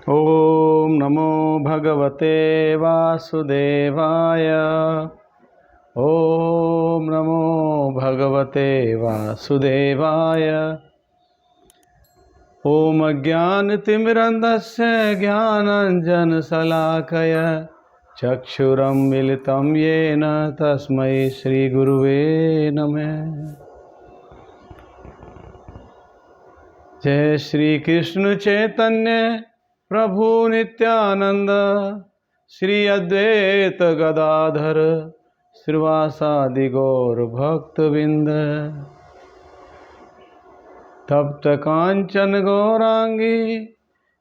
ओम नमो भगवते वासुदेवाय। ओम नमो भगवते वासुदेवाय। ओम अज्ञानतिमिरन्धस्य ज्ञानाञ्जनशलाकया चक्षुरुन्मिलितं येन तस्मै श्रीगुरुवे नमः। जय श्री कृष्ण चैतन्य प्रभु नित्यानंद, श्री अद्वैत गदाधर श्रीवासादि गौर भक्तविंद। तप्त कांचन गौरांगी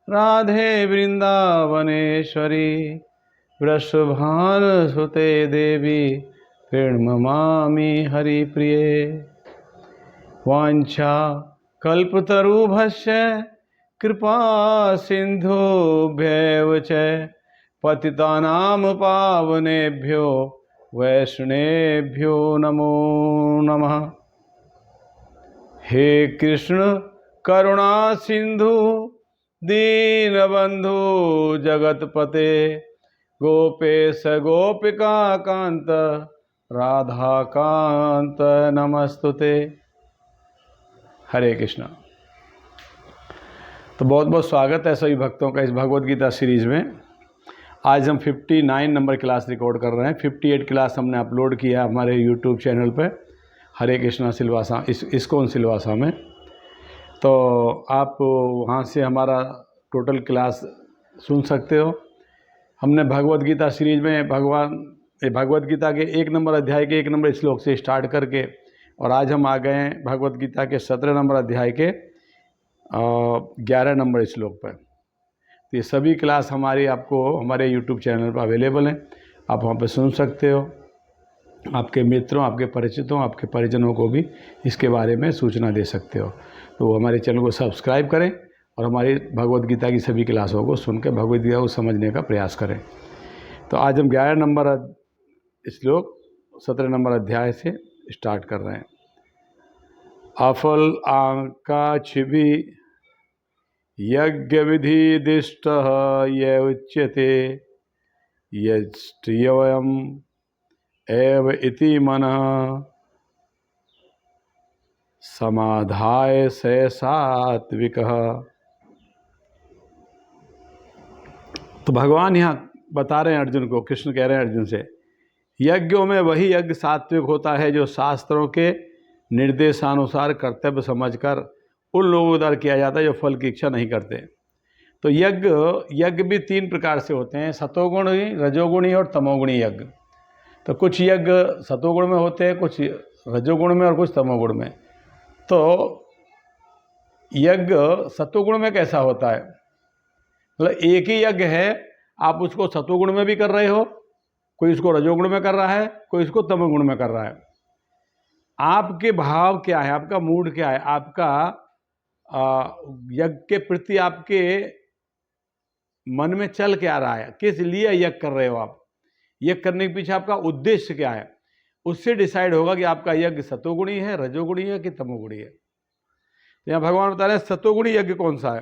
राधे वृंदावनेश्वरी, वृषभानुसुते देवी प्रणमामि हरिप्रिये। वाञ्छा कल्पतरुभ्यश्च कृपा सिन्धुभ्यैव च पतितानां पावनेभ्यो वैष्णवेभ्यो नमो नमः। हे कृष्ण करुणा सिंधु दीनबंधु जगतपते, गोपेश गोपिका कांत राधा कांत नमस्तुते। हरे कृष्णा। तो बहुत बहुत स्वागत है सभी भक्तों का इस भगवद गीता सीरीज़ में। आज हम 59 नंबर क्लास रिकॉर्ड कर रहे हैं। 58 क्लास हमने अपलोड किया हमारे यूट्यूब चैनल पे हरे कृष्णा सिलवासा, इस्कॉन सिलवासा में। तो आप वहाँ से हमारा टोटल क्लास सुन सकते हो। हमने भगवद गीता सीरीज़ में भगवद गीता के 1 नंबर अध्याय के 1 नंबर श्लोक से स्टार्ट करके, और आज हम आ गए हैं भगवद गीता के 17 नंबर अध्याय के 11 नंबर श्लोक पर। तो ये सभी क्लास हमारी आपको हमारे YouTube चैनल पर अवेलेबल हैं। आप वहाँ पर सुन सकते हो। आपके मित्रों, आपके परिचितों, आपके परिजनों को भी इसके बारे में सूचना दे सकते हो। तो हमारे चैनल को सब्सक्राइब करें और हमारी भगवद गीता की सभी क्लासों को सुनकर भगवद गीता को समझने का प्रयास करें। तो आज हम 11 नंबर श्लोक 17 नंबर अध्याय से स्टार्ट कर रहे हैं। अफल आकाशिभि यज्ञ विधि दिष्ट ये उच्यते यष्ट्यवयम् एव इति मनः समाधाय से सात्विकः। तो भगवान यहाँ बता रहे हैं अर्जुन को, कृष्ण कह रहे हैं अर्जुन से, यज्ञों में वही यज्ञ सात्विक होता है जो शास्त्रों के निर्देशानुसार कर्तव्य समझकर उन लोगों द्वारा किया जाता है जो फल की इच्छा नहीं करते। तो यज्ञ भी 3 प्रकार से होते हैं, सतोगुणी, रजोगुणी और तमोगुणी यज्ञ। तो कुछ यज्ञ सतोगुण में होते हैं, कुछ रजोगुण में और कुछ तमोगुण में। तो यज्ञ सतोगुण में कैसा होता है, मतलब एक ही यज्ञ है, आप उसको सतोगुण में भी कर रहे हो, कोई उसको रजोगुण में कर रहा है, कोई उसको तमोगुण में कर रहा है। आपके भाव क्या है, आपका मूड क्या है, आपका यज्ञ के प्रति आपके मन में चल क्या रहा है, किस लिए यज्ञ कर रहे हो आप, यज्ञ करने के पीछे आपका उद्देश्य क्या है, उससे डिसाइड होगा कि आपका यज्ञ सतोगुणी है, रजोगुणी है कि तमोगुणी है। तो यहाँ भगवान बता रहे हैं सतोगुणी यज्ञ कौन सा है।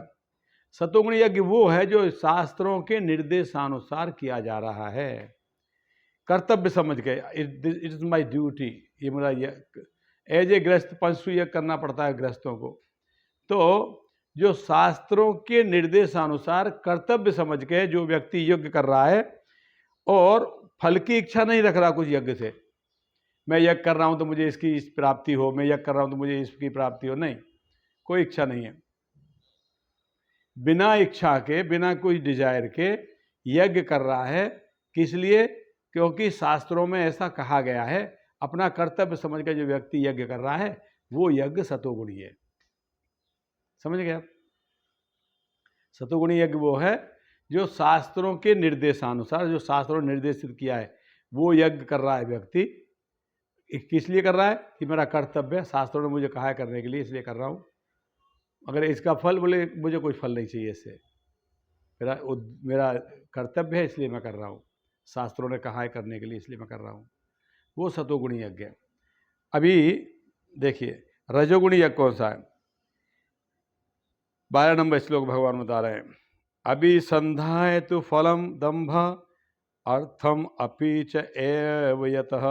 सतोगुणी यज्ञ वो है जो शास्त्रों के निर्देशानुसार किया जा रहा है, कर्तव्य समझ के, इट इज माई ड्यूटी, ये मेरा यज्ञ। एज ए गृहस्थ पंचसु यज्ञ करना पड़ता है गृहस्थों को। तो जो शास्त्रों के निर्देशानुसार कर्तव्य समझ के जो व्यक्ति यज्ञ कर रहा है और फल की इच्छा नहीं रख रहा कुछ यज्ञ से, मैं यज्ञ कर रहा हूं तो मुझे इसकी इस प्राप्ति हो, मैं यज्ञ कर रहा हूं तो मुझे इसकी प्राप्ति हो, नहीं, कोई इच्छा नहीं है। बिना इच्छा के, बिना कोई डिजायर के यज्ञ कर रहा है। किस लिए? क्योंकि शास्त्रों में ऐसा कहा गया है। अपना कर्तव्य समझ के जो व्यक्ति यज्ञ कर रहा है वो यज्ञ सतोगुणी है। समझ गए आप? सतोगुणी यज्ञ वो है जो शास्त्रों के निर्देशानुसार, जो शास्त्रों ने निर्देशित किया है वो यज्ञ कर रहा है व्यक्ति। किस लिए कर रहा है कि मेरा कर्तव्य है, शास्त्रों ने मुझे कहा है करने के लिए, इसलिए कर रहा हूँ। अगर इसका फल बोले मुझे कोई फल नहीं चाहिए इससे, मेरा कर्तव्य है इसलिए मैं कर रहा हूँ, शास्त्रों ने कहा है करने के लिए इसलिए मैं कर रहा हूँ, वो सतोगुणी यज्ञ है। अभी देखिए रजोगुणी यज्ञ कौन सा है। 12 नंबर श्लोक भगवान बता रहे हैं, अभिसंधाय तु फलम दंभ अर्थम अपि च एव यतः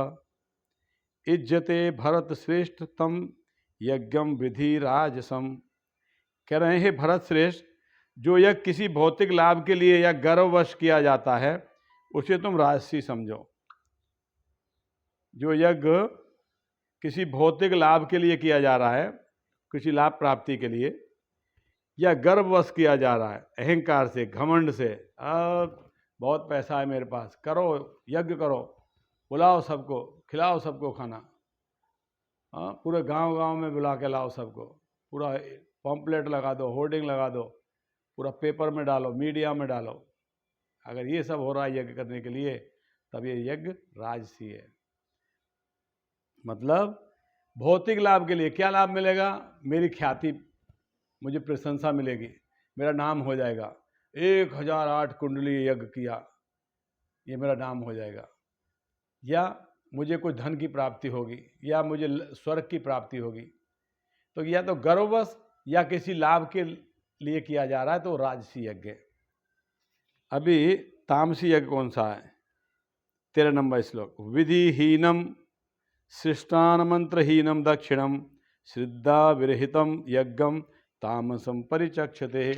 इज्जते भरत श्रेष्ठ तम यज्ञम विधि राजसम। कह रहे हैं भरत श्रेष्ठ, जो यज्ञ किसी भौतिक लाभ के लिए या गर्ववश किया जाता है उसे तुम राजसी समझो। जो यज्ञ किसी भौतिक लाभ के लिए किया जा रहा है, किसी लाभ प्राप्ति के लिए, या गर्ववश किया जा रहा है, अहंकार से, घमंड से, बहुत पैसा है मेरे पास, करो यज्ञ करो, बुलाओ सबको, खिलाओ सबको खाना, पूरे गांव में बुला के लाओ सबको, पूरा पम्पलेट लगा दो, होर्डिंग लगा दो, पूरा पेपर में डालो, मीडिया में डालो। अगर ये सब हो रहा है यज्ञ करने के लिए, तब ये यज्ञ राजसी है। मतलब भौतिक लाभ के लिए क्या लाभ मिलेगा? मेरी ख्याति, मुझे प्रशंसा मिलेगी, मेरा नाम हो जाएगा, 1008 कुंडली यज्ञ किया, ये मेरा नाम हो जाएगा, या मुझे कोई धन की प्राप्ति होगी, या मुझे स्वर्ग की प्राप्ति होगी। तो या तो गर्ववश या किसी लाभ के लिए किया जा रहा है, तो राजसी यज्ञ है। अभी तामसी यज्ञ कौन सा है? 13 नंबर श्लोक। विधिहीनम सृष्टान मंत्रहीनम दक्षिणम श्रद्धा विरहितम यज्ञम तामसम परिचक्षते।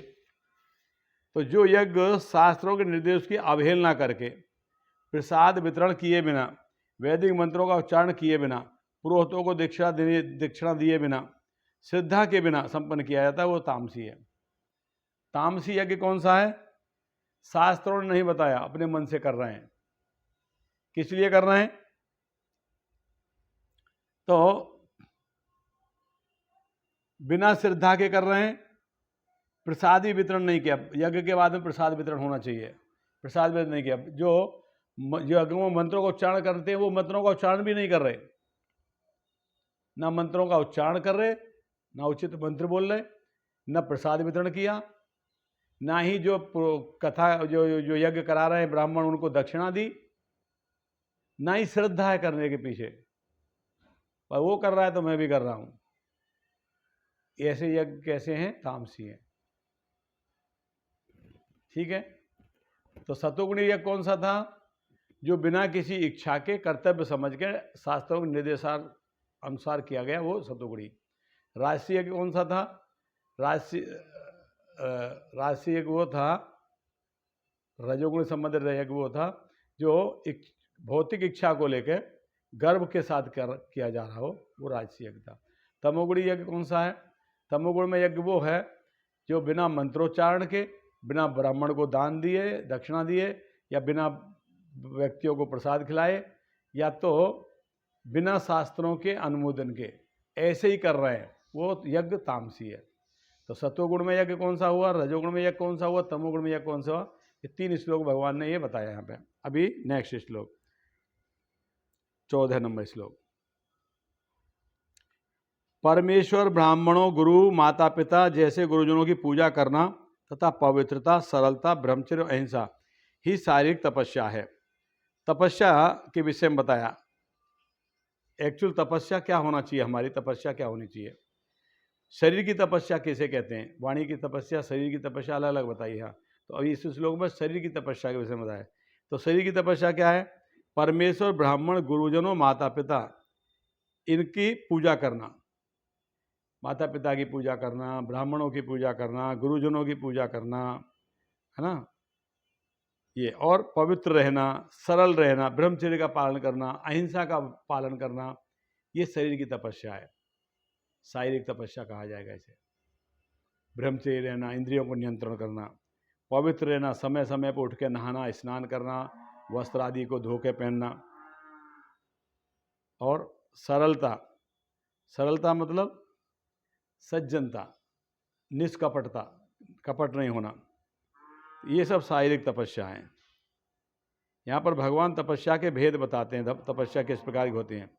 तो जो यज्ञ शास्त्रों के निर्देश की अवहेलना करके, प्रसाद वितरण किए बिना, वैदिक मंत्रों का उच्चारण किए बिना, पुरोहितों को दक्षिणा दिए बिना, श्रद्धा के बिना संपन्न किया जाता है, वो तामसी है। तामसी यज्ञ कौन सा है? शास्त्रों ने नहीं बताया, अपने मन से कर रहे हैं। किस लिए कर रहे हैं? तो बिना श्रद्धा के कर रहे हैं, प्रसाद ही वितरण नहीं किया। यज्ञ के बाद में प्रसाद वितरण होना चाहिए, प्रसाद वितरण नहीं किया। जो यज्ञ में मंत्रों का उच्चारण करते हैं, वो मंत्रों का उच्चारण भी नहीं कर रहे, ना मंत्रों का उच्चारण कर रहे, ना उचित मंत्र बोल रहे, ना प्रसाद वितरण किया, ना ही जो कथा जो यज्ञ करा रहे हैं ब्राह्मण, उनको दक्षिणा दी, ना ही श्रद्धा है करने के पीछे। पर वो कर रहा है तो मैं भी कर रहा हूं। ऐसे यज्ञ कैसे हैं? तामसी हैं। ठीक है। तो सतोगुणी यज्ञ कौन सा था? जो बिना किसी इच्छा के कर्तव्य समझ के शास्त्रों के निर्देशानुसार किया गया, वो सतोगुणी। राजसी यज्ञ कौन सा था? राजसी यज्ञ वो था, रजोगुण संबंधित यज्ञ वो था जो भौतिक इच्छा को लेकर गर्व के साथ किया जा रहा हो, वो राजसी यज्ञ था। तमोगुणी यज्ञ कौन सा है? तमोगुण में यज्ञ वो है जो बिना मंत्रोच्चारण के, बिना ब्राह्मण को दान दिए, दक्षिणा दिए, या बिना व्यक्तियों को प्रसाद खिलाए, या तो बिना शास्त्रों के अनुमोदन के ऐसे ही कर रहे हैं, वो यज्ञ तामसी है। तो सत्वगुण में यज्ञ कौन सा हुआ, रजोगुण में यज्ञ कौन सा हुआ, तमोगुण में यज्ञ कौन सा हुआ? ये 3 श्लोक भगवान ने ये बताया यहाँ पे। अभी नेक्स्ट श्लोक 14 नंबर श्लोक। परमेश्वर, ब्राह्मणों, गुरु, माता पिता जैसे गुरुजनों की पूजा करना तथा पवित्रता, सरलता, ब्रह्मचर्य, अहिंसा ही शारीरिक तपस्या है। तपस्या के विषय में बताया। एक्चुअल तपस्या क्या होना चाहिए, हमारी तपस्या क्या होनी चाहिए। शरीर की तपस्या किसे कहते हैं? वाणी की तपस्या, शरीर की तपस्या अलग अलग बताइए। हाँ, तो अभी इस श्लोक में शरीर की तपस्या के विषय में बताया। तो शरीर की तपस्या क्या है? परमेश्वर, ब्राह्मण, गुरुजनों, माता पिता, इनकी पूजा करना, माता पिता की पूजा करना, ब्राह्मणों की पूजा करना, गुरुजनों की पूजा करना, है ना, ये, और पवित्र रहना, सरल रहना, ब्रह्मचर्य का पालन करना, अहिंसा का पालन करना, ये शरीर की तपस्या है। शारीरिक तपस्या कहा जाएगा इसे। ब्रह्मचर्य रहना, इंद्रियों को नियंत्रण करना, पवित्र रहना, समय समय पर उठ के नहाना, स्नान करना, वस्त्र आदि को धो के पहनना, और सरलता, सरलता मतलब सज्जनता, निष्कपटता, कपट नहीं होना, ये सब शारीरिक तपस्या है। यहाँ पर भगवान तपस्या के भेद बताते हैं, तपस्या किस प्रकार की होती हैं।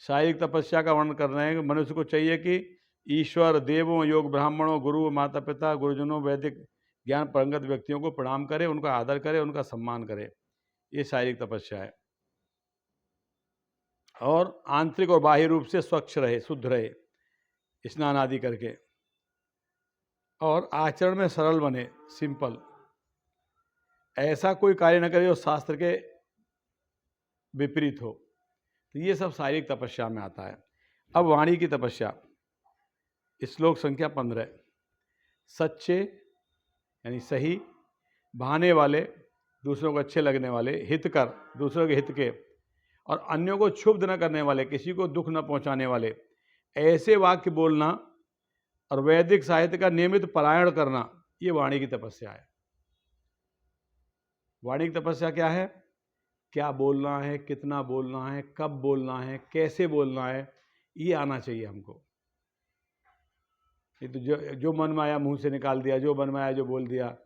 शारीरिक तपस्या का वर्णन कर रहे हैं कि मनुष्य को चाहिए कि ईश्वर, देवों, योग, ब्राह्मणों, गुरु, माता पिता, गुरुजनों, वैदिक ज्ञान परंगत व्यक्तियों को प्रणाम करे, उनका आदर करे, उनका सम्मान करे, ये शारीरिक तपस्या है। और आंतरिक और बाह्य रूप से स्वच्छ रहे, शुद्ध रहे, स्नान आदि करके, और आचरण में सरल बने, सिंपल, ऐसा कोई कार्य न करे जो शास्त्र के विपरीत हो। तो ये सब शारीरिक तपस्या में आता है। अब वाणी की तपस्या, श्लोक संख्या 15। सच्चे यानी सही, बहाने वाले, दूसरों को अच्छे लगने वाले, हितकर, दूसरों के हित के, और अन्यों को क्षुब्ध न करने वाले, किसी को दुख न पहुंचाने वाले, ऐसे वाक्य बोलना और वैदिक साहित्य का नियमित पारायण करना, ये वाणी की तपस्या है। वाणी की तपस्या क्या है? क्या बोलना है, कितना बोलना है, कब बोलना है, कैसे बोलना है, ये आना चाहिए हमको। ये तो जो मन में आया मुंह से निकाल दिया, जो मन में आया जो बोल दिया,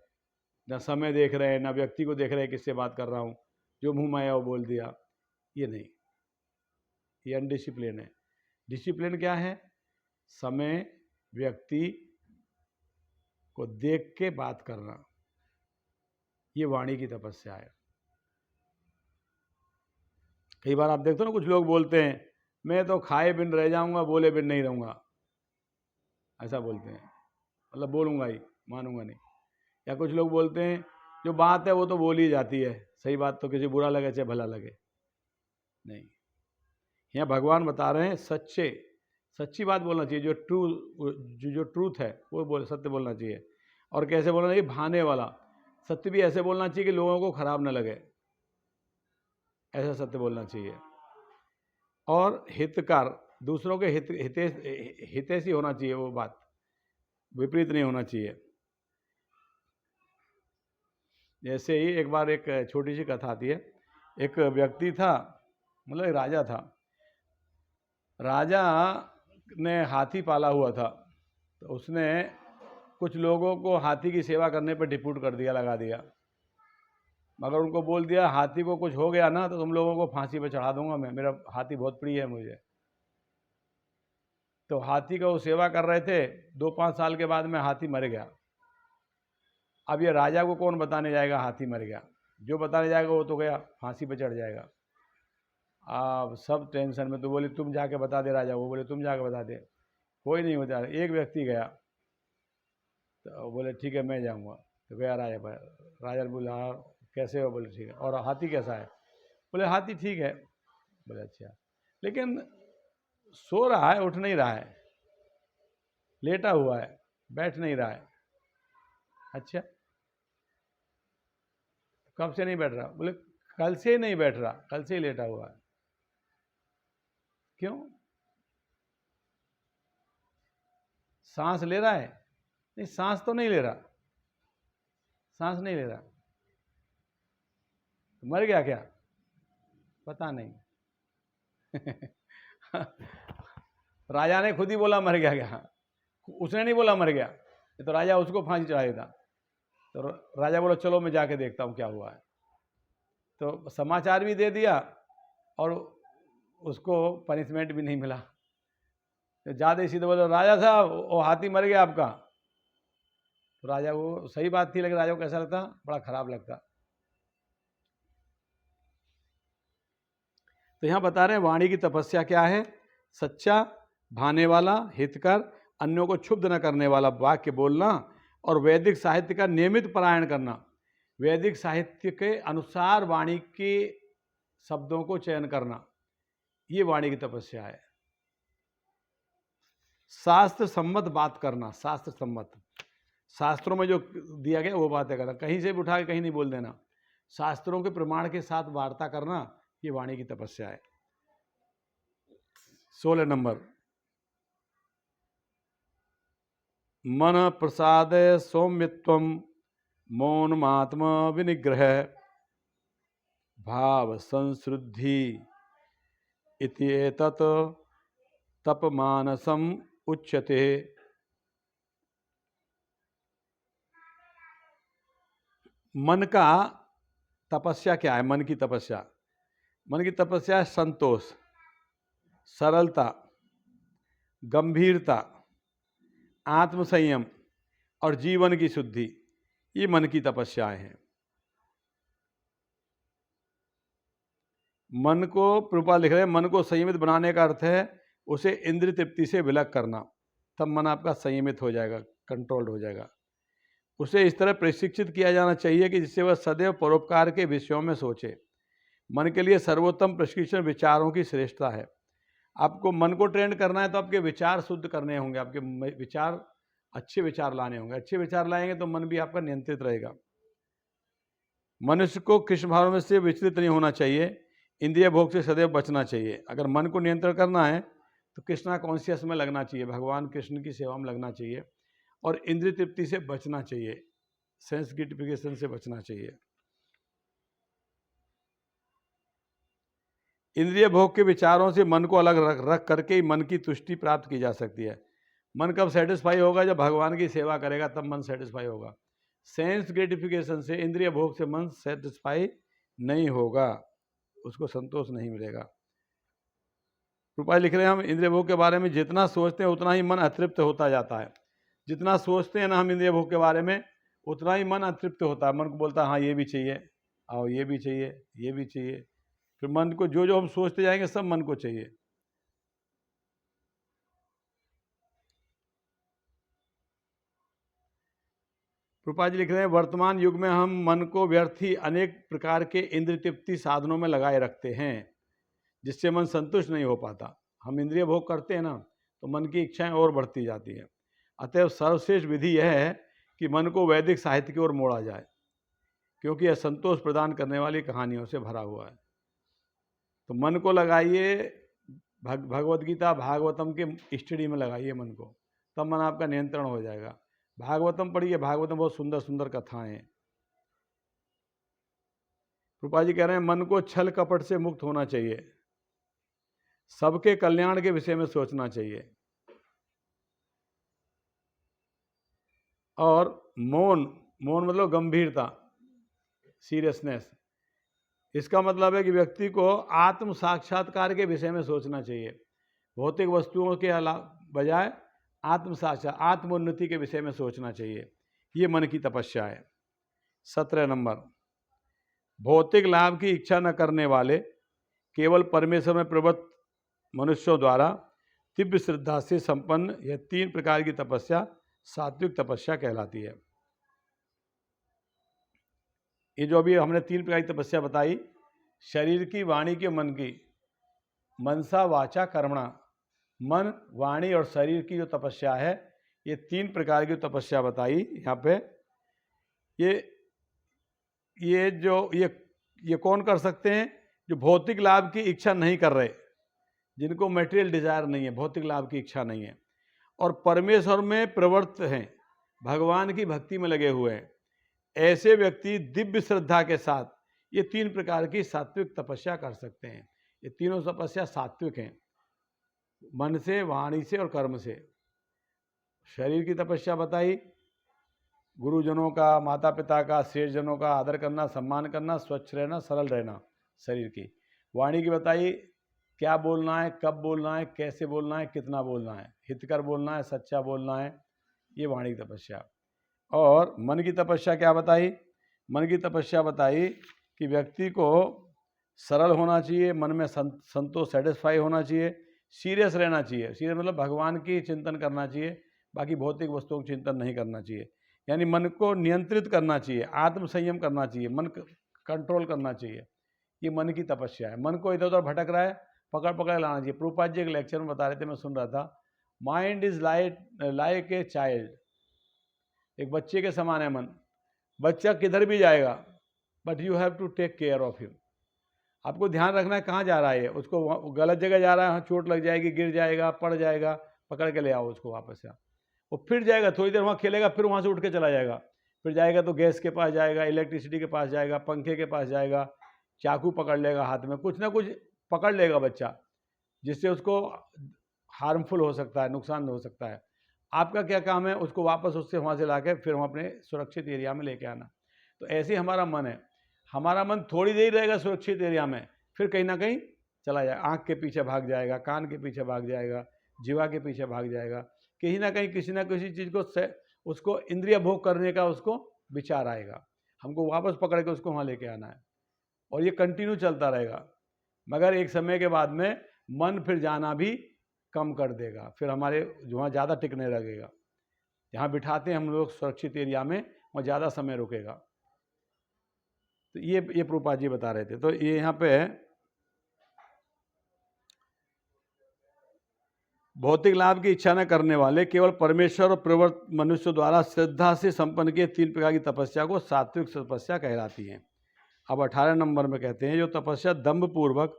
ना समय देख रहे हैं, ना व्यक्ति को देख रहे हैं किससे बात कर रहा हूँ, जो मुंह में आया वो बोल दिया, ये नहीं, ये अनडिसिप्लिन है। डिसिप्लिन क्या है? समय, व्यक्ति को देख के बात करना, ये वाणी की तपस्या है। कई बार आप देखते हो ना, कुछ लोग बोलते हैं मैं तो खाए बिन रह जाऊंगा, बोले बिन नहीं रहूंगा, ऐसा बोलते हैं, मतलब बोलूंगा ही, मानूंगा नहीं। या कुछ लोग बोलते हैं जो बात है वो तो बोली ही जाती है, सही बात तो किसी बुरा लगे चाहे भला लगे, नहीं। यहाँ भगवान बता रहे हैं सच्ची बात बोलना चाहिए, जो ट्रूथ है वो सत्य बोलना चाहिए। और कैसे बोलना चाहिए? बहाने वाला सत्य भी ऐसे बोलना चाहिए कि लोगों को खराब न लगे, ऐसा सत्य बोलना चाहिए। और हितकार, दूसरों के हितैषी होना चाहिए, वो बात विपरीत नहीं होना चाहिए। जैसे ही एक बार एक छोटी सी कथा आती है। एक व्यक्ति था, मतलब एक राजा था, राजा ने हाथी पाला हुआ था, तो उसने कुछ लोगों को हाथी की सेवा करने पर डिप्यूट कर दिया, लगा दिया, मगर उनको बोल दिया हाथी को कुछ हो गया ना तो तुम लोगों को फांसी पे चढ़ा दूंगा मैं, मेरा हाथी बहुत प्रिय है मुझे। तो हाथी का वो सेवा कर रहे थे, 2-5 साल के बाद में हाथी मर गया। अब ये राजा को कौन बताने जाएगा हाथी मर गया? जो बताने जाएगा वो तो गया, फांसी पे चढ़ जाएगा। अब सब टेंशन में, तो बोले तुम जाके बता दे राजा, वो बोले तुम जाके बता दे, कोई नहीं बता रहा। एक व्यक्ति गया, तो बोले ठीक है मैं जाऊँगा। तो गया राजा ने बोला कैसे हो? बोले ठीक है। और हाथी कैसा है? बोले हाथी ठीक है। बोले अच्छा, लेकिन सो रहा है, उठ नहीं रहा है, लेटा हुआ है, बैठ नहीं रहा है। अच्छा, कब से नहीं बैठ रहा? बोले कल से ही नहीं बैठ रहा, कल से ही लेटा हुआ है। क्यों? सांस ले रहा है? नहीं, सांस तो नहीं ले रहा, सांस नहीं ले रहा। तो मर गया क्या? पता नहीं। राजा ने खुद ही बोला मर गया क्या, उसने नहीं बोला मर गया, तो राजा उसको फांसी चढ़ा देता। तो राजा बोला चलो मैं जाके देखता हूँ क्या हुआ है। तो समाचार भी दे दिया और उसको पनिशमेंट भी नहीं मिला। तो ज़्यादा इसी तो बोला राजा साहब वो हाथी मर गया आपका। तो राजा, वो सही बात थी, लेकिन राजा को कैसा लगता? बड़ा खराब लगता। तो यहाँ बता रहे हैं वाणी की तपस्या क्या है? सच्चा, भाने वाला, हितकर, अन्यों को क्षुब्ध न करने वाला वाक्य बोलना और वैदिक साहित्य का नियमित पारायण करना। वैदिक साहित्य के अनुसार वाणी के शब्दों को चयन करना, ये वाणी की तपस्या है। शास्त्र सम्मत बात करना, शास्त्र सम्मत, शास्त्रों में जो दिया गया वो बातें करना, कहीं से भी उठा के कहीं नहीं बोल देना, शास्त्रों के प्रमाण के साथ वार्ता करना, ये वाणी की तपस्या है। 16 नंबर, मन प्रसाद सौम्यत्वम मौनमात्म विनिग्रह भाव संश्रुद्धि इति एतत् तपमानसम उच्यते। मन का तपस्या क्या है? मन की तपस्या, मन की तपस्या है संतोष, सरलता, गंभीरता, आत्मसंयम और जीवन की शुद्धि, ये मन की तपस्याएं हैं। मन को प्रभुपाद लिख रहे हैं, मन को संयमित बनाने का अर्थ है उसे इंद्रिय तृप्ति से विलग करना, तब मन आपका संयमित हो जाएगा, कंट्रोल्ड हो जाएगा। उसे इस तरह प्रशिक्षित किया जाना चाहिए कि जिससे वह सदैव परोपकार के विषयों में सोचे। मन के लिए सर्वोत्तम प्रशिक्षण विचारों की श्रेष्ठता है। आपको मन को ट्रेन करना है तो आपके विचार शुद्ध करने होंगे, आपके विचार अच्छे विचार लाने होंगे। अच्छे विचार लाएंगे तो मन भी आपका नियंत्रित रहेगा। मनुष्य को कृष्ण भाव से विचलित नहीं होना चाहिए, इंद्रिय भोग से सदैव बचना चाहिए। अगर मन को नियंत्रण करना है तो कृष्णा कॉन्शियस में लगना चाहिए, भगवान कृष्ण की सेवा में लगना चाहिए और इंद्रिय तृप्ति से बचना चाहिए, सेंस ग्रेटिफिकेशन से बचना चाहिए। इंद्रिय भोग के विचारों से मन को अलग रख करके ही मन की तुष्टि प्राप्त की जा सकती है। मन कब सेटिस्फाई होगा? जब भगवान की सेवा करेगा तब मन सेटिस्फाई होगा। सेंस ग्रेटिफिकेशन से, इंद्रिय भोग से मन सेटिस्फाई नहीं होगा, उसको संतोष नहीं मिलेगा। रूपाई लिख रहे हैं हम इंद्रिय भोग के बारे में जितना सोचते हैं उतना ही मन अतृप्त होता जाता है। जितना सोचते हैं ना हम इंद्रिय भोग के बारे में, उतना ही मन अतृप्त होता है। मन को बोलता है हाँ ये भी चाहिए, आओ ये भी चाहिए, ये भी चाहिए। फिर मन को जो जो हम सोचते जाएंगे सब मन को चाहिए। रूपा जी लिख रहे हैं वर्तमान युग में हम मन को व्यर्थी अनेक प्रकार के इंद्रिय तृप्ति साधनों में लगाए रखते हैं, जिससे मन संतुष्ट नहीं हो पाता। हम इंद्रिय भोग करते हैं ना तो मन की इच्छाएं और बढ़ती जाती हैं। अतएव सर्वश्रेष्ठ विधि यह है कि मन को वैदिक साहित्य की ओर मोड़ा जाए, क्योंकि यह संतोष प्रदान करने वाली कहानियों से भरा हुआ है। तो मन को लगाइए भगवद गीता भागवतम के स्टडी में लगाइए मन को, तब मन आपका नियंत्रण हो जाएगा। भागवतम पढ़िए, भागवतम बहुत सुंदर सुंदर कथाएं हैं। रूपा जी कह रहे हैं मन को छल कपट से मुक्त होना चाहिए, सबके कल्याण के विषय में सोचना चाहिए और मौन मतलब गंभीरता, सीरियसनेस। इसका मतलब है कि व्यक्ति को आत्म साक्षात्कार के विषय में सोचना चाहिए, भौतिक वस्तुओं के बजाय आत्म साक्षात आत्मोन्नति के विषय में सोचना चाहिए। ये मन की तपस्या है। 17 नंबर, भौतिक लाभ की इच्छा न करने वाले केवल परमेश्वर में प्रवृत्त मनुष्यों द्वारा दिव्य श्रद्धा से संपन्न यह 3 प्रकार की तपस्या सात्विक तपस्या कहलाती है। ये जो अभी हमने 3 प्रकार की तपस्या बताई, शरीर की, वाणी की, मन की, मनसा वाचा कर्मणा, मन वाणी और शरीर की जो तपस्या है, ये 3 प्रकार की तपस्या बताई यहाँ पे। ये कौन कर सकते हैं? जो भौतिक लाभ की इच्छा नहीं कर रहे, जिनको मटेरियल डिजायर नहीं है, भौतिक लाभ की इच्छा नहीं है और परमेश्वर में प्रवृत्त हैं, भगवान की भक्ति में लगे हुए हैं, ऐसे व्यक्ति दिव्य श्रद्धा के साथ ये 3 प्रकार की सात्विक तपस्या कर सकते हैं। ये तीनों तपस्या सात्विक हैं, मन से, वाणी से और कर्म से। शरीर की तपस्या बताई, गुरुजनों का, माता पिता का, श्रेष्ठजनों का आदर करना, सम्मान करना, स्वच्छ रहना, सरल रहना शरीर की। वाणी की बताई, क्या बोलना है, कब बोलना है, कैसे बोलना है, कितना बोलना है, हितकर बोलना है, सच्चा बोलना है, ये वाणी की तपस्या। और मन की तपस्या क्या बताई? मन की तपस्या बताई कि व्यक्ति को सरल होना चाहिए, मन में संतोष, सेटिस्फाई होना चाहिए, सीरियस रहना चाहिए। सीरियस मतलब भगवान की चिंतन करना चाहिए, बाकी भौतिक वस्तुओं का चिंतन नहीं करना चाहिए। यानी मन को नियंत्रित करना चाहिए, आत्म संयम करना चाहिए, मन कंट्रोल करना चाहिए। ये मन की तपस्या है। मन को इधर उधर भटक रहा है, पकड़ पकड़ लाना चाहिए। प्रभुपाद जी एक लेक्चर में बता रहे थे, मैं सुन रहा था, mind is like a child, एक बच्चे के समान है मन। बच्चा किधर भी जाएगा, but you have to take care of him. आपको ध्यान रखना है कहाँ जा रहा है, उसको गलत जगह जा रहा है, चोट लग जाएगी, गिर जाएगा, पड़ जाएगा, पकड़ के ले आओ उसको वापस से। वो फिर जाएगा, थोड़ी देर वहाँ खेलेगा, फिर वहाँ से उठ के चला जाएगा, फिर जाएगा तो गैस के पास जाएगा, इलेक्ट्रिसिटी के पास जाएगा, पंखे के पास जाएगा, चाकू पकड़ लेगा हाथ में, कुछ ना कुछ पकड़ लेगा बच्चा, जिससे उसको हार्मफुल हो सकता है, नुकसान हो सकता है। आपका क्या काम है? उसको वापस उससे वहाँ से ला के फिर वहाँ अपने सुरक्षित एरिया में लेके आना। तो ऐसे ही हमारा मन है, हमारा मन थोड़ी देर रहेगा सुरक्षित एरिया में, फिर कहीं ना कहीं चला जाएगा, आँख के पीछे भाग जाएगा, कान के पीछे भाग जाएगा, जीवा के पीछे भाग जाएगा, कहीं ना कहीं किसी ना किसी चीज़ को उसको इंद्रिय भोग करने का उसको विचार आएगा, हमको वापस पकड़ के उसको वहाँ लेके आना है, और ये कंटिन्यू चलता रहेगा। मगर एक समय के बाद में मन फिर जाना भी कम कर देगा, फिर हमारे वहाँ ज़्यादा टिकने लगेगा। जहाँ बिठाते हैं हम लोग सुरक्षित एरिया में, वहाँ ज़्यादा समय रुकेगा। तो ये प्रभुपाद जी बता रहे थे। तो ये यहाँ पे भौतिक लाभ की इच्छा न करने वाले केवल परमेश्वर और प्रवृत्त मनुष्य द्वारा श्रद्धा से संपन्न किए 3 प्रकार की तपस्या को सात्विक तपस्या कहलाती है। अब 18 नंबर में कहते हैं, जो तपस्या दंभ पूर्वक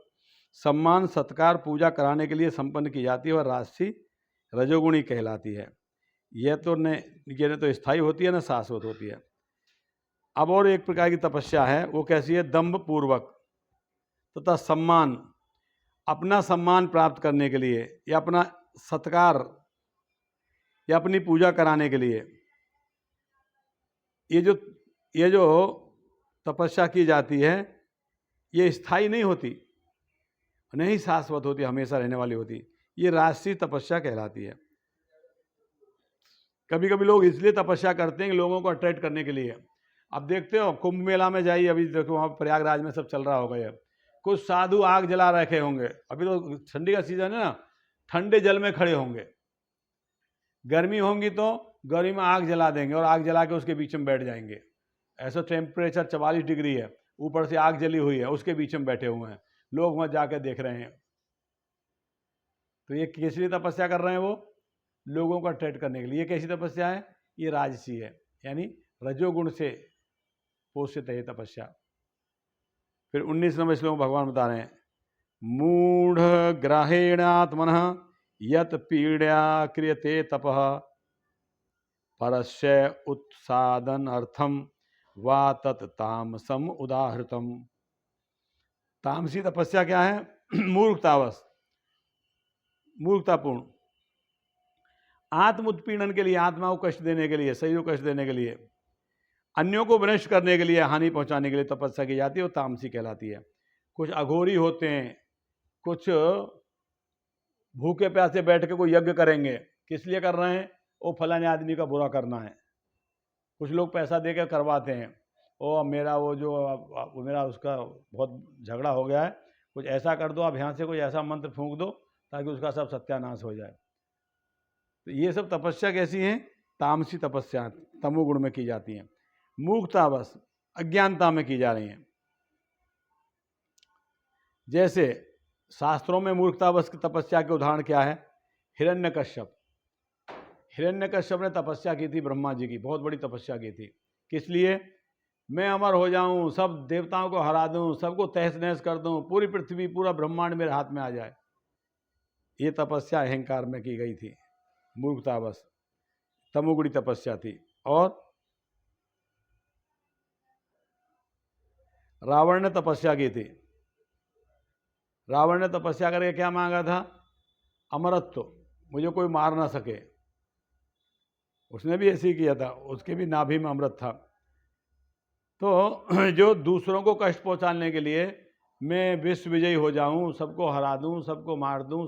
सम्मान सत्कार पूजा कराने के लिए संपन्न की जाती है वह राजसी रजोगुणी कहलाती है। यह तो स्थायी होती है, न शाश्वत होती है। अब और एक प्रकार की तपस्या है, वो कैसी है? दंभ पूर्वक तथा सम्मान, अपना सम्मान प्राप्त करने के लिए या अपना सत्कार या अपनी पूजा कराने के लिए ये जो तपस्या की जाती है, ये स्थायी नहीं होती, नहीं शाश्वत होती, हमेशा रहने वाली होती। ये राजसी तपस्या कहलाती है। कभी कभी लोग इसलिए तपस्या करते हैं कि लोगों को अट्रैक्ट करने के लिए। अब देखते हो कुंभ मेला में जाइए, अभी देखो वहाँ प्रयागराज में सब चल रहा होगा, ये कुछ साधु आग जला रखे होंगे। अभी तो ठंडी का सीजन है ना, ठंडे जल में खड़े होंगे। गर्मी होंगी तो गर्मी में आग जला देंगे और आग जला के उसके बीच में बैठ जाएंगे। ऐसा टेम्परेचर 44 डिग्री है, ऊपर से आग जली हुई है, उसके बीच में बैठे हुए हैं लोग, वहाँ जाकर देख रहे हैं। तो ये किस लिए तपस्या कर रहे हैं? वो लोगों को अट्रैक्ट करने के लिए। ये कैसी तपस्या है? ये राजसी है, यानी रजोगुण से पोषित है ये तपस्या। फिर 19 नंबर श्लोक भगवान बता रहे हैं, मूढ़ ग्राहेणात्मनः यत पीड़ा क्रियते तपः परस्य उत्सादन अर्थम वा तत् तामसम उदाहृतम। तामसी तपस्या क्या है? मूर्खतापूर्ण, आत्म उत्पीड़न के लिए, आत्मा को कष्ट देने के लिए, शरीर को कष्ट देने के लिए, अन्यों को विनष्ट करने के लिए, हानि पहुंचाने के लिए तपस्या की जाती है, वो तामसी कहलाती है। कुछ अघोरी होते हैं, कुछ भूखे प्यासे बैठ के कोई यज्ञ करेंगे, किस लिए कर रहे हैं? वो फलाने आदमी का बुरा करना है। कुछ लोग पैसा देकर करवाते हैं, ओ मेरा मेरा उसका बहुत झगड़ा हो गया है, कुछ ऐसा कर दो, आप यहाँ से कोई ऐसा मंत्र फूंक दो ताकि उसका सब सत्यानाश हो जाए। तो ये सब तपस्या कैसी है? तामसी तपस्या तमोगुण में की जाती हैं, मूर्खतावश अज्ञानता में की जा रही हैं। जैसे शास्त्रों में मूर्खतावश की तपस्या के उदाहरण क्या है? हिरण्यकश्यप ने तपस्या की थी ब्रह्मा जी की, बहुत बड़ी तपस्या की थी। किस लिए? मैं अमर हो जाऊं, सब देवताओं को हरा दूं, सबको तहस नहस कर दूं, पूरी पृथ्वी पूरा ब्रह्मांड मेरे हाथ में आ जाए। ये तपस्या अहंकार में की गई थी, मूर्खतावश तमोगुणी तपस्या थी। और रावण ने तपस्या की थी। रावण ने तपस्या करके क्या मांगा था? अमरत्व, मुझे कोई मार ना सके। उसने भी ऐसे ही किया था, उसके भी नाभि में अमृत था। तो जो दूसरों को कष्ट पहुंचाने के लिए मैं विश्व विजयी हो जाऊं, सबको हरा दूं, सबको मार दूं,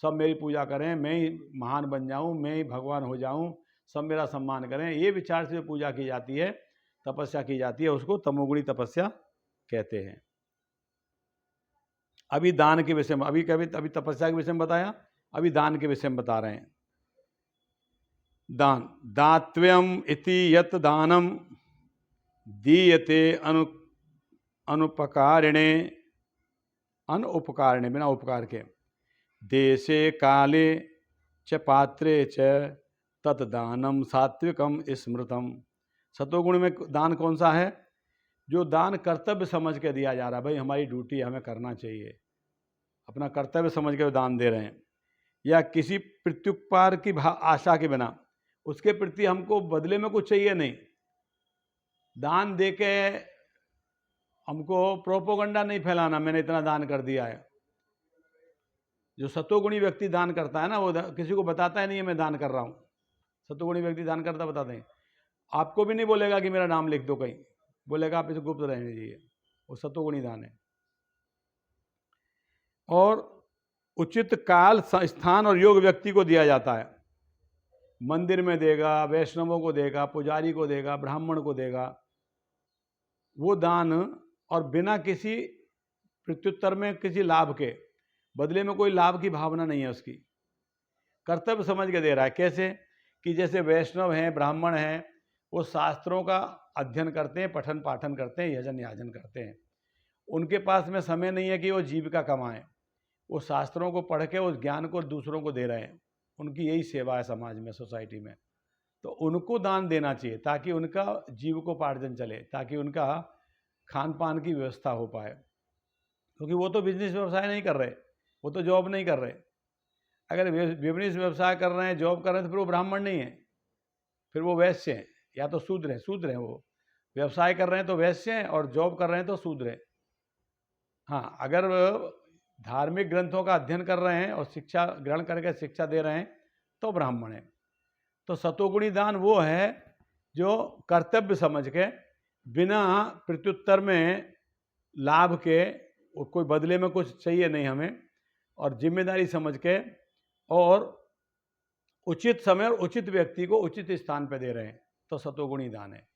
सब मेरी पूजा करें, मैं ही महान बन जाऊं, मैं ही भगवान हो जाऊं, सब मेरा सम्मान करें, ये विचार से पूजा की जाती है, तपस्या की जाती है, उसको तमोगुणी तपस्या कहते हैं। अभी दान के विषय में, अभी तपस्या के विषय में बताया, अभी दान के विषय में बता रहे हैं। दान, दात्व्यम इति यत दानम दीयते अनुपकारिणे बिना उपकार के, देशे काले च पात्रे च तत्दानम सात्विकम स्मृतम। सतोगुण में दान कौन सा है? जो दान कर्तव्य समझ के दिया जा रहा है, भाई हमारी ड्यूटी हमें करना चाहिए, अपना कर्तव्य समझ के दान दे रहे हैं, या किसी प्रत्युपकार की आशा के बिना, उसके प्रति हमको बदले में कुछ चाहिए नहीं। दान दे के हमको प्रोपोगंडा नहीं फैलाना, मैंने इतना दान कर दिया है। जो सतोगुणी व्यक्ति दान करता है ना, वो किसी को बताता है नहीं मैं दान कर रहा हूँ। सतोगुणी व्यक्ति दान करता बताते हैं, आपको भी नहीं बोलेगा कि मेरा नाम लिख दो कहीं, बोलेगा आप इसे गुप्त रहने दीजिए, वो सतोगुणी दान है। और उचित काल स्थान और योग व्यक्ति को दिया जाता है। मंदिर में देगा, वैष्णवों को देगा, पुजारी को देगा, ब्राह्मण को देगा, वो दान, और बिना किसी प्रत्युत्तर में, किसी लाभ के बदले में, कोई लाभ की भावना नहीं है उसकी, कर्तव्य समझ के दे रहा है। कैसे? कि जैसे वैष्णव हैं, ब्राह्मण हैं, वो शास्त्रों का अध्ययन करते हैं, पठन पाठन करते हैं, यजन याजन करते हैं। उनके पास में समय नहीं है कि वो जीविका कमाएं। वो शास्त्रों को पढ़ के उस ज्ञान को दूसरों को दे रहे हैं। उनकी यही सेवा है समाज में, सोसाइटी में। तो उनको दान देना चाहिए ताकि उनका जीविकोपार्जन चले, ताकि उनका खान पान की व्यवस्था हो पाए। क्योंकि वो तो बिजनेस व्यवसाय नहीं कर रहे, वो तो जॉब नहीं कर रहे। अगर बिजनेस व्यवसाय कर रहे हैं, जॉब कर रहे हैं, तो फिर वो ब्राह्मण नहीं है, फिर वो वैश्य हैं, या तो शूद्र हैं। शूद्र हैं वो। व्यवसाय कर रहे हैं तो वैश्य हैं, और जॉब कर रहे हैं तो शूद्र हैं। हाँ, अगर धार्मिक ग्रंथों का अध्ययन कर रहे हैं और शिक्षा ग्रहण करके शिक्षा दे रहे हैं तो ब्राह्मण है। तो सतोगुणी दान वो है जो कर्तव्य समझ के, बिना प्रत्युत्तर में लाभ के, कोई बदले में कुछ चाहिए नहीं हमें, और जिम्मेदारी समझ के और उचित समय और उचित व्यक्ति को उचित स्थान पर दे रहे हैं, तो सतोगुणी दान है।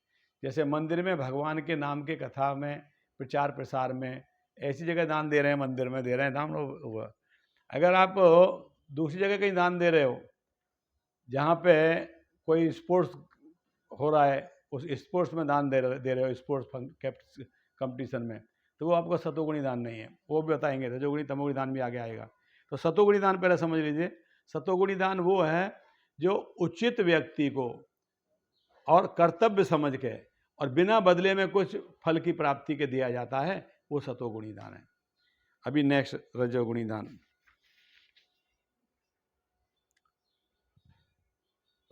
जैसे मंदिर में भगवान के नाम के कथा में, प्रचार प्रसार में, ऐसी जगह दान दे रहे हैं, मंदिर में दे रहे हैं दान। अगर आप दूसरी जगह कहीं दान दे रहे हो जहाँ पे कोई स्पोर्ट्स हो रहा है, उस स्पोर्ट्स में दान दे रहे हो, स्पोर्ट्स कंपटीशन में, तो वो आपका सतोगुणी दान नहीं है। वो भी बताएंगे, रजोगुणी तमोगुणी दान भी आगे आएगा। तो सतोगुणी दान पहले समझ लीजिए। सतोगुणी दान वो है जो उचित व्यक्ति को और कर्तव्य समझ के और बिना बदले में कुछ फल की प्राप्ति के दिया जाता है, वो सतोगुणी दान है। अभी नेक्स्ट रजोगुणी दान।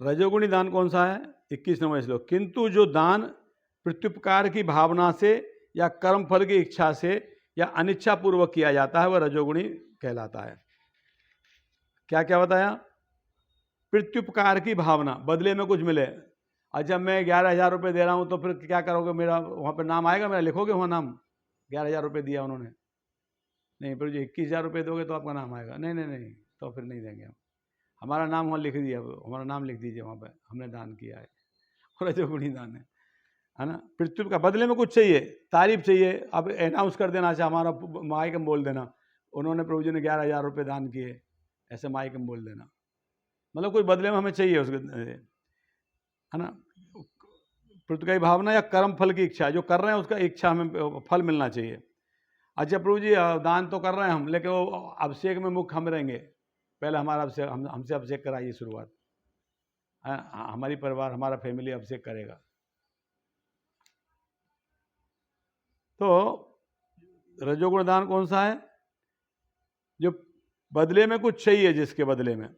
रजोगुणी दान कौन सा है? 21 नंबर श्लोक। किंतु जो दान प्रत्युपकार की भावना से या कर्म फल की इच्छा से या अनिच्छा पूर्वक किया जाता है, वह रजोगुणी कहलाता है। क्या क्या बताया? प्रत्युपकार की भावना, बदले में कुछ मिले। अच्छा, मैं 11,000 रुपये दे रहा हूँ, तो फिर क्या करोगे? मेरा वहाँ पे नाम आएगा, मेरा लिखोगे वहाँ नाम? 11,000 रुपये दिया उन्होंने? नहीं। फिर जो 21,000 रुपये दोगे तो आपका नाम आएगा? नहीं नहीं नहीं, तो फिर नहीं देंगे हम। हमारा नाम वहाँ लिख दिया, हमारा नाम लिख दीजिए वहाँ पे, हमने दान किया है। और रजोगुणी दान है ना। प्रत्युप का बदले में कुछ चाहिए, तारीफ चाहिए। अब अनाउंस कर देना, अच्छा हमारा माइक में बोल देना, उन्होंने प्रभु जी ने 11,000 रुपये दान किए, ऐसे माइक में बोल देना। मतलब कोई बदले में हमें चाहिए उसके, है ना। प्रत्युप की भावना या कर्म फल की इच्छा, जो कर रहे हैं उसका इच्छा हमें फल मिलना चाहिए। अच्छा प्रभु जी दान तो कर रहे हैं हम, लेकिन वो अभिषेक में मुख हम रहेंगे, पहले हमारा अभिषेक, हमसे अभिषेक कराइए शुरुआत। हमारी परिवार, हमारा फैमिली अभिषेक करेगा। तो रजोगुण दान कौन सा है? जो बदले में कुछ चाहिए, जिसके बदले में,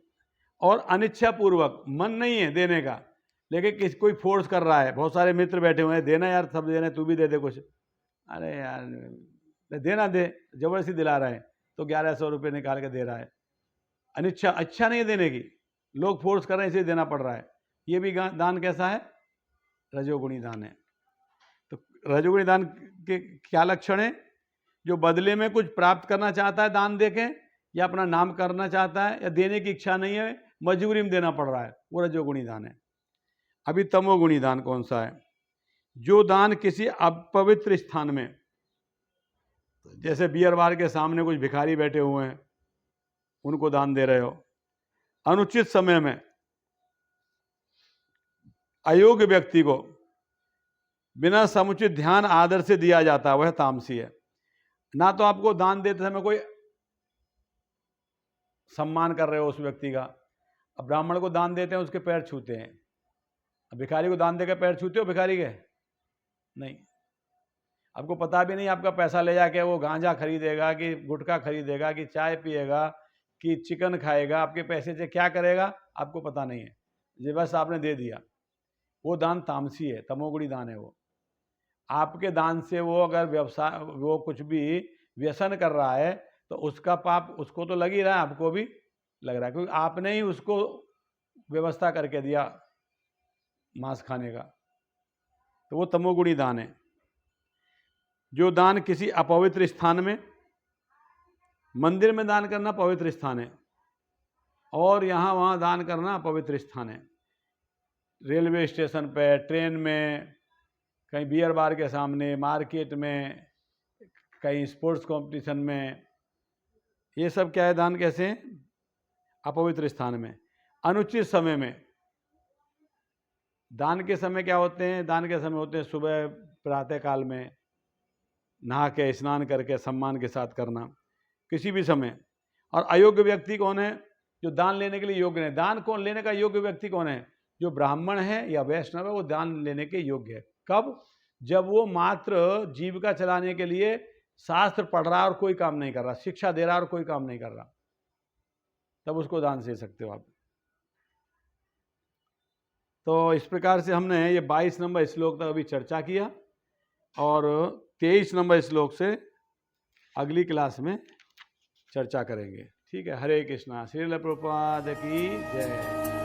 और अनिच्छा पूर्वक, मन नहीं है देने का, लेकिन कोई फोर्स कर रहा है। बहुत सारे मित्र बैठे हुए हैं, देना यार, सब दे रहे हैं, तू भी दे दे कुछ। अरे यार देना, दे, जबरदस्ती दिला रहे हैं, तो 1100 रुपये निकाल के दे रहा है। अनिच्छा, अच्छा नहीं है देने की, लोग फोर्स कर रहे हैं इसलिए देना पड़ रहा है। ये भी दान कैसा है? रजोगुणी दान है। तो रजोगुणी दान के क्या लक्षण है? जो बदले में कुछ प्राप्त करना चाहता है दान देके, या अपना नाम करना चाहता है, या देने की इच्छा नहीं है, मजबूरी में देना पड़ रहा है, वो रजोगुणी दान है। अभी तमोगुणी दान कौन सा है? जो दान किसी अपवित्र स्थान में, जैसे बियर बार के सामने कुछ भिखारी बैठे हुए हैं, उनको दान दे रहे हो, अनुचित समय में अयोग्य व्यक्ति को बिना समुचित ध्यान आदर से दिया जाता है, वह तामसी है। ना तो आपको दान देते समय कोई सम्मान कर रहे हो उस व्यक्ति का। अब ब्राह्मण को दान देते हैं, उसके पैर छूते हैं। अब भिखारी को दान देकर पैर छूते हो भिखारी के? नहीं। आपको पता भी नहीं, आपका पैसा ले जाके वो गांजा खरीदेगा कि गुटखा खरीदेगा कि चाय पिएगा कि चिकन खाएगा, आपके पैसे से क्या करेगा आपको पता नहीं है, ये बस आपने दे दिया। वो दान तामसी है, तमोगुणी दान है वो। आपके दान से वो अगर व्यवसाय, वो कुछ भी व्यसन कर रहा है, तो उसका पाप उसको तो लग ही रहा है, आपको भी लग रहा है, क्योंकि आपने ही उसको व्यवस्था करके दिया मांस खाने का। तो वो तमोगुणी दान है। जो दान किसी अपवित्र स्थान में, मंदिर में दान करना पवित्र स्थान है, और यहाँ वहाँ दान करना अपवित्र स्थान है। रेलवे स्टेशन पे, ट्रेन में, कहीं बियर बार के सामने, मार्केट में, कहीं स्पोर्ट्स कंपटीशन में, ये सब क्या है दान? कैसे? अपवित्र स्थान में, अनुचित समय में, दान के समय क्या होते हैं? दान के समय होते हैं सुबह प्रातः काल में नहा के स्नान करके सम्मान के साथ करना, किसी भी समय। और अयोग्य व्यक्ति कौन है? जो दान लेने के लिए योग्य नहीं। दान कौन लेने का योग्य व्यक्ति कौन है? जो ब्राह्मण है या वैष्णव है, वो दान लेने के योग्य है। कब? जब वो मात्र जीविका चलाने के लिए शास्त्र पढ़ रहा है और कोई काम नहीं कर रहा, शिक्षा दे रहा है और कोई काम नहीं कर रहा, तब उसको दान दे सकते हो आप। तो इस प्रकार से हमने ये 22 नंबर श्लोक तक अभी चर्चा किया और 23 नंबर श्लोक से अगली क्लास में चर्चा करेंगे। ठीक है, हरे कृष्णा। श्रील प्रभुपाद की जय।